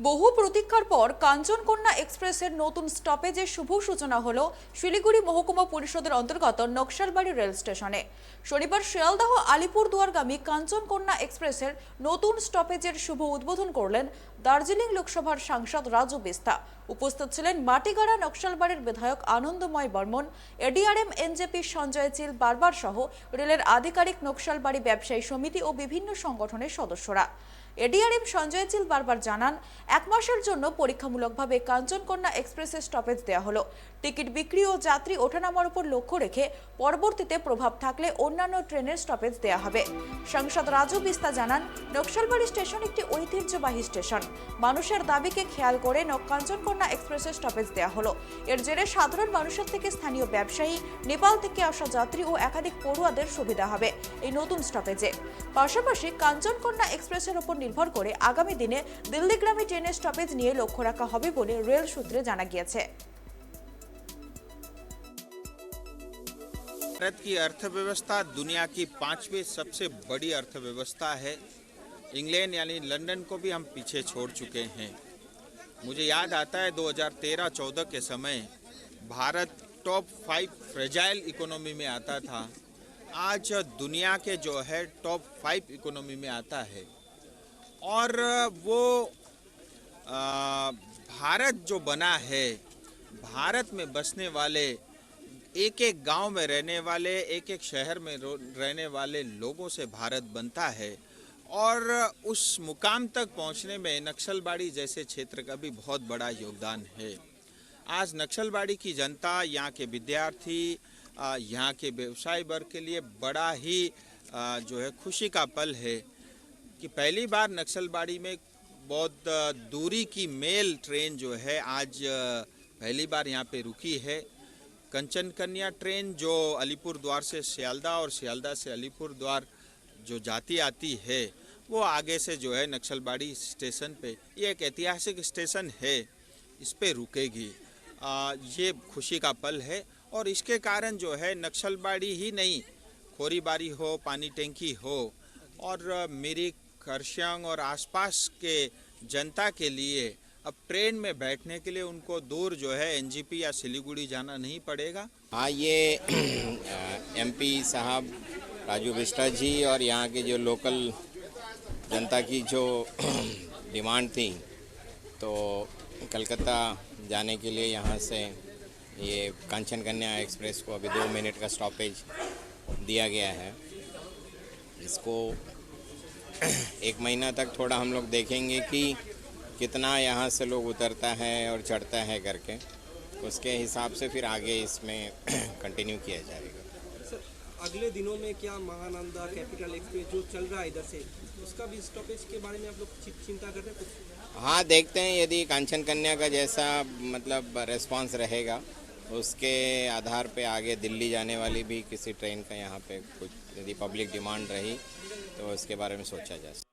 বহু প্রতীক্ষার পর কাঞ্চনকন্যা এক্সপ্রেসের নতুন স্টপেজের শুভ সূচনা হলো শিলিগুড়ি মহকুমা পরিষদের অন্তর্গত নকশালবাড়ি রেল স্টেশনে। শনিবার শিয়ালদহ আলিপুরদুয়ারগামী কাঞ্চনকন্যা এক্সপ্রেসের নতুন স্টপেজের শুভ উদ্বোধন করলেন দার্জিলিং লোকসভার সাংসদ রাজু বিস্তা। উপস্থিত ছিলেন মাটিগাড়া নকশালবাড়ির বিধায়ক আনন্দময় বর্মন, এডিআরএম এনজেপি সঞ্জয় চিল বারবার সহ রেলের আধিকারিক, নকশালবাড়ি ব্যবসায়ী সমিতি ও বিভিন্ন সংগঠনের সদস্যরা। এডিআরএম সঞ্জয় চিল বারবার জানান, এক মাসের জন্য পরীক্ষামূলকভাবে কাঞ্চনকন্যা এক্সপ্রেসের স্টপেজ দেওয়া হলো। টিকিট বিক্রি ও যাত্রী ওঠানামার উপর লক্ষ্য রেখে পরবর্তীতে প্রভাব থাকলে অন্যান্য ট্রেনের স্টপেজ দেওয়া হবে। সাংসদ রাজু বিস্তা জানান, নকশালবাড়ি স্টেশন একটি ঐতিহ্যবাহী স্টেশন। মানুষের দাবিকে খেয়াল করে কাঞ্চনকন্যা এক্সপ্রেসের স্টপেজ দেওয়া হলো। এর জেরে সাধারণ মানুষের থেকে স্থানীয় ব্যবসায়ী, নেপাল থেকে আসা যাত্রী ও একাধিক পড়ুয়াদের সুবিধা হবে এই নতুন স্টপেজে। পাশাপাশি কাঞ্চনকন্যা এক্সপ্রেসের উপর নির্ভর করে আগামী দিনে দিল্লিগ্রামী ট্রেনের স্টপেজ নিয়ে লক্ষ্য রাখা হবে বলে রেল সূত্রে জানা গিয়েছে। भारत की अर्थव्यवस्था दुनिया की 5वीं सबसे बड़ी अर्थव्यवस्था है। इंग्लैंड यानी लंदन को भी हम पीछे छोड़ चुके हैं। मुझे याद आता है 2013-14 के समय भारत टॉप 5 फ्रेजाइल इकोनॉमी में आता था। आज दुनिया के जो है टॉप 5 इकोनॉमी में आता है। और वो भारत जो बना है, भारत में बसने वाले, एक एक गांव में रहने वाले, एक एक शहर में रहने वाले लोगों से भारत बनता है। और उस मुकाम तक पहुंचने में नक्सलबाड़ी जैसे क्षेत्र का भी बहुत बड़ा योगदान है। आज नक्सलबाड़ी की जनता, यहाँ के विद्यार्थी, यहाँ के व्यवसाय वर्ग के लिए बड़ा ही जो है खुशी का पल है कि पहली बार नक्सलबाड़ी में बहुत दूरी की मेल ट्रेन जो है आज पहली बार यहाँ पे रुकी है। कंचनकन्या ट्रेन जो अलीपुरद्वार से सियालदा और सियालदा से अलीपुरद्वार जो जाती आती है, वो आगे से जो है नक्सलबाड़ी स्टेशन पे, ये एक ऐतिहासिक स्टेशन है, इस पे रुकेगी। ये खुशी का पल है। और इसके कारण जो है नक्सलबाड़ी ही नहीं, खोरीबारी हो, पानी टैंकी हो, और मिरिक, खरसियांग और आसपास के जनता के लिए अब ट्रेन में बैठने के लिए उनको दूर जो है एनजीपी या सिलीगुड़ी जाना नहीं पड़ेगा। हाँ, ये एमपी साहब राजू बिस्टा जी और यहाँ के जो लोकल जनता की जो डिमांड थी, तो कलकत्ता जाने के लिए यहाँ से ये कांचनकन्या एक्सप्रेस को अभी 2 मिनट का स्टॉपेज दिया गया है। इसको 1 महीना तक थोड़ा हम लोग देखेंगे कि कितना यहाँ से लोग उतरता है और चढ़ता है करके, उसके हिसाब से फिर आगे इसमें कंटिन्यू किया जाएगा। सर, अगले दिनों में क्या महानंदा कैपिटल एक्सप्रेस जो चल रहा है इधर से, उसका भी स्टॉपेज के बारे में आप लोग चिंता करते हैं कुछ? हाँ, देखते हैं यदि कांचनकन्या का जैसा मतलब रेस्पॉन्स रहेगा, उसके आधार पे आगे दिल्ली जाने वाली भी किसी ट्रेन का यहाँ पे कुछ यदि पब्लिक डिमांड रही तो उसके बारे में सोचा जा सकता है।